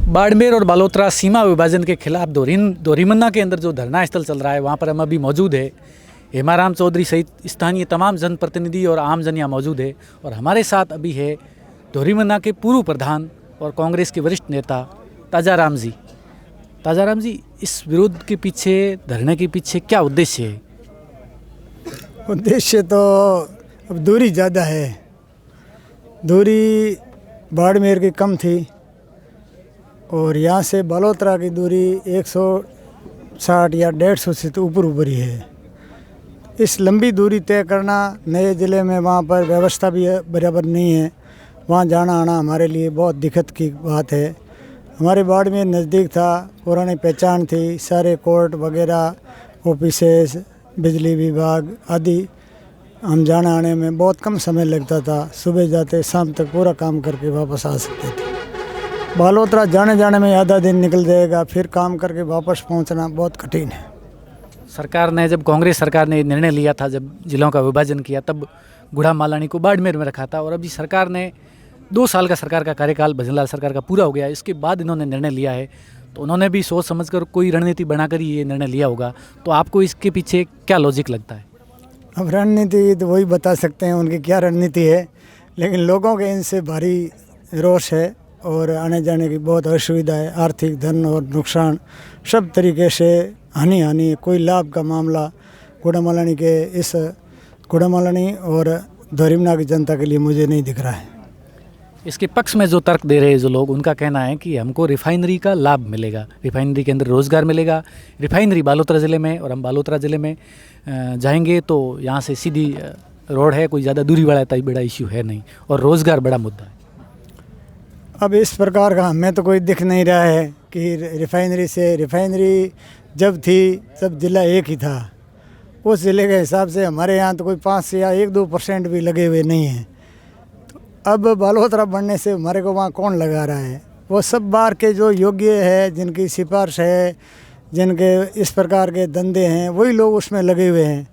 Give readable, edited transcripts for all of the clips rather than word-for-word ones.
बाड़मेर और बालोतरा सीमा विभाजन के खिलाफ दोरीमन्ना के अंदर जो धरना स्थल चल रहा है वहाँ पर हम अभी मौजूद है। हेमाराम चौधरी सहित स्थानीय तमाम जनप्रतिनिधि और आम जन यहाँ मौजूद है और हमारे साथ अभी है दोरीमन्ना के पूर्व प्रधान और कांग्रेस के वरिष्ठ नेता ताजाराम जी। ताजाराम जी, इस विरोध के पीछे, धरने के पीछे क्या उद्देश्य है? उद्देश्य तो अब दूरी ज़्यादा है। दूरी बाड़मेर की कम थी और यहाँ से बालोतरा की दूरी 160 या 150 से तो ऊपर ही है। इस लंबी दूरी तय करना नए ज़िले में, वहाँ पर व्यवस्था भी बराबर नहीं है। वहाँ जाना आना हमारे लिए बहुत दिक्कत की बात है। हमारे बाड़मेर नज़दीक था, पुरानी पहचान थी, सारे कोर्ट वगैरह, ऑफिसेस, बिजली विभाग आदि, हम जाने आने में बहुत कम समय लगता था। सुबह जाते शाम तक पूरा काम करके वापस आ सकते थे। बालोतरा जाने में आधा दिन निकल जाएगा, फिर काम करके वापस पहुंचना बहुत कठिन है। सरकार ने, जब कांग्रेस सरकार ने निर्णय लिया था, जब जिलों का विभाजन किया, तब गुड़ा मालानी को बाड़मेर में रखा था और अभी सरकार ने 2 साल का सरकार का कार्यकाल भजनलाल सरकार का पूरा हो गया। इसके बाद इन्होंने निर्णय लिया है, तो उन्होंने भी सोच समझकर कोई रणनीति बनाकर ये निर्णय लिया होगा। तो आपको इसके पीछे क्या लॉजिक लगता है? अब रणनीति तो वही बता सकते हैं उनकी क्या रणनीति है, लेकिन लोगों के इनसे भारी रोष है और आने जाने की बहुत असुविधा है। आर्थिक, धन और नुकसान सब तरीके से हानि कोई लाभ का मामला गुड़ा मालानी और दोरीमन्ना की जनता के लिए मुझे नहीं दिख रहा है। इसके पक्ष में जो तर्क दे रहे हैं जो लोग, उनका कहना है कि हमको रिफाइनरी का लाभ मिलेगा, रिफाइनरी के अंदर रोज़गार मिलेगा। रिफाइनरी बालोतरा ज़िले में, और हम बालोतरा ज़िले में जाएंगे तो यहाँ से सीधी रोड है, कोई ज़्यादा दूरी वाला इतना बड़ा इश्यू है नहीं, और रोज़गार बड़ा मुद्दा है। अब इस प्रकार का हमें तो कोई दिख नहीं रहा है कि रिफाइनरी जब थी तब ज़िला एक ही था। उस ज़िले के हिसाब से हमारे यहाँ तो कोई 5 या 1-2% भी लगे हुए नहीं हैं। तो अब बालोतरा बढ़ने से हमारे को वहाँ कौन लगा रहा है? वो सब बाहर के जो योग्य है, जिनकी सिफारिश है, जिनके इस प्रकार के धंधे हैं, वही लोग उसमें लगे हुए हैं।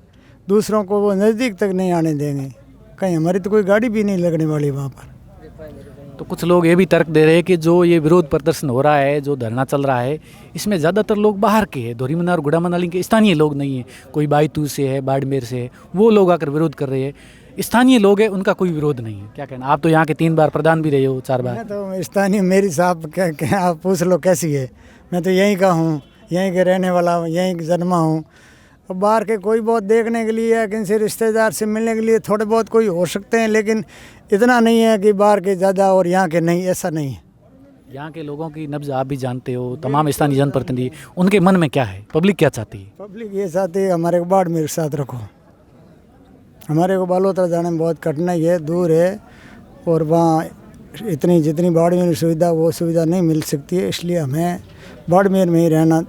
दूसरों को वो नज़दीक तक नहीं आने देंगे। कहीं हमारी तो कोई गाड़ी भी नहीं लगने वाली वहाँ पर। तो कुछ लोग ये भी तर्क दे रहे हैं कि जो ये विरोध प्रदर्शन हो रहा है, जो धरना चल रहा है, इसमें ज़्यादातर लोग बाहर के हैं, दोरीमन्ना और गुड़ा मालानी के स्थानीय लोग नहीं हैं। कोई बायतू से है, बाड़मेर से है, वो लोग आकर विरोध कर रहे हैं। स्थानीय लोग हैं, उनका कोई विरोध नहीं है। क्या कहना? आप तो यहाँ के 3 बार प्रधान भी रहे हो, 4 बार। मैं तो स्थानीय, मेरी साहब क्या आप पूछ लो कैसी है। मैं तो यहीं का हूँ, यहीं के रहने वाला हूँ, यहीं जन्मा हूँ। अब बाहर के कोई बहुत देखने के लिए या किसी रिश्तेदार से मिलने के लिए थोड़े बहुत कोई हो सकते हैं, लेकिन इतना नहीं है कि बाहर के ज़्यादा और यहाँ के नहीं, ऐसा नहीं है। यहाँ के लोगों की नब्ज आप भी जानते हो, तमाम स्थानीय जनप्रतिनिधि, उनके मन में क्या है? पब्लिक क्या चाहती है? पब्लिक ये चाहती है हमारे को बाड़मेर के साथ रखो। हमारे को बालोतरा जाने में बहुत कठिनाई है, दूर है, और वहाँ जितनी बाड़मेर सुविधा वो सुविधा नहीं मिल सकती है। इसलिए हमें बाड़मेर में ही रहना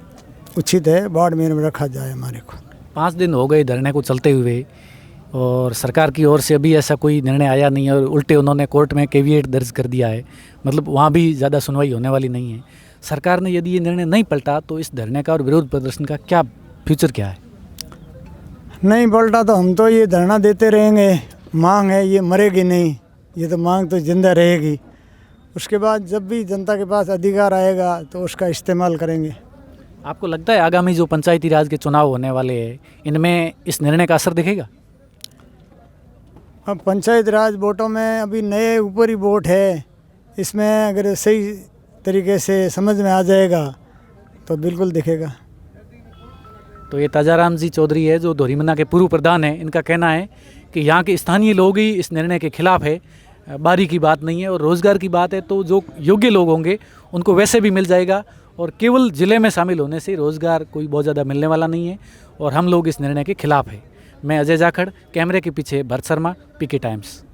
उचित है, बाड़मेर में रखा जाए हमारे को। 5 दिन हो गए धरने को चलते हुए और सरकार की ओर से अभी ऐसा कोई निर्णय आया नहीं है, और उल्टे उन्होंने कोर्ट में कैविएट दर्ज कर दिया है। मतलब वहाँ भी ज़्यादा सुनवाई होने वाली नहीं है। सरकार ने यदि ये निर्णय नहीं पलटा तो इस धरने का और विरोध प्रदर्शन का क्या फ्यूचर क्या है? नहीं पलटा तो हम तो ये धरना देते रहेंगे। मांग है, ये मरेगी नहीं, ये तो मांग तो जिंदा रहेगी। उसके बाद जब भी जनता के पास अधिकार आएगा तो उसका इस्तेमाल करेंगे। आपको लगता है आगामी जो पंचायती राज के चुनाव होने वाले हैं, इनमें इस निर्णय का असर दिखेगा? अब पंचायत राज वोटों में अभी नए ऊपर ही वोट है, इसमें अगर सही तरीके से समझ में आ जाएगा तो बिल्कुल दिखेगा। तो ये ताजाराम जी चौधरी है, जो दोरीमन्ना के पूर्व प्रधान हैं। इनका कहना है कि यहाँ के स्थानीय लोग ही इस निर्णय के खिलाफ है। बारी की बात नहीं है, और रोज़गार की बात है तो जो योग्य लोग होंगे उनको वैसे भी मिल जाएगा, और केवल ज़िले में शामिल होने से रोज़गार कोई बहुत ज़्यादा मिलने वाला नहीं है, और हम लोग इस निर्णय के खिलाफ है। मैं अजय जाखड़, कैमरे के पीछे भरत शर्मा, पीके टाइम्स।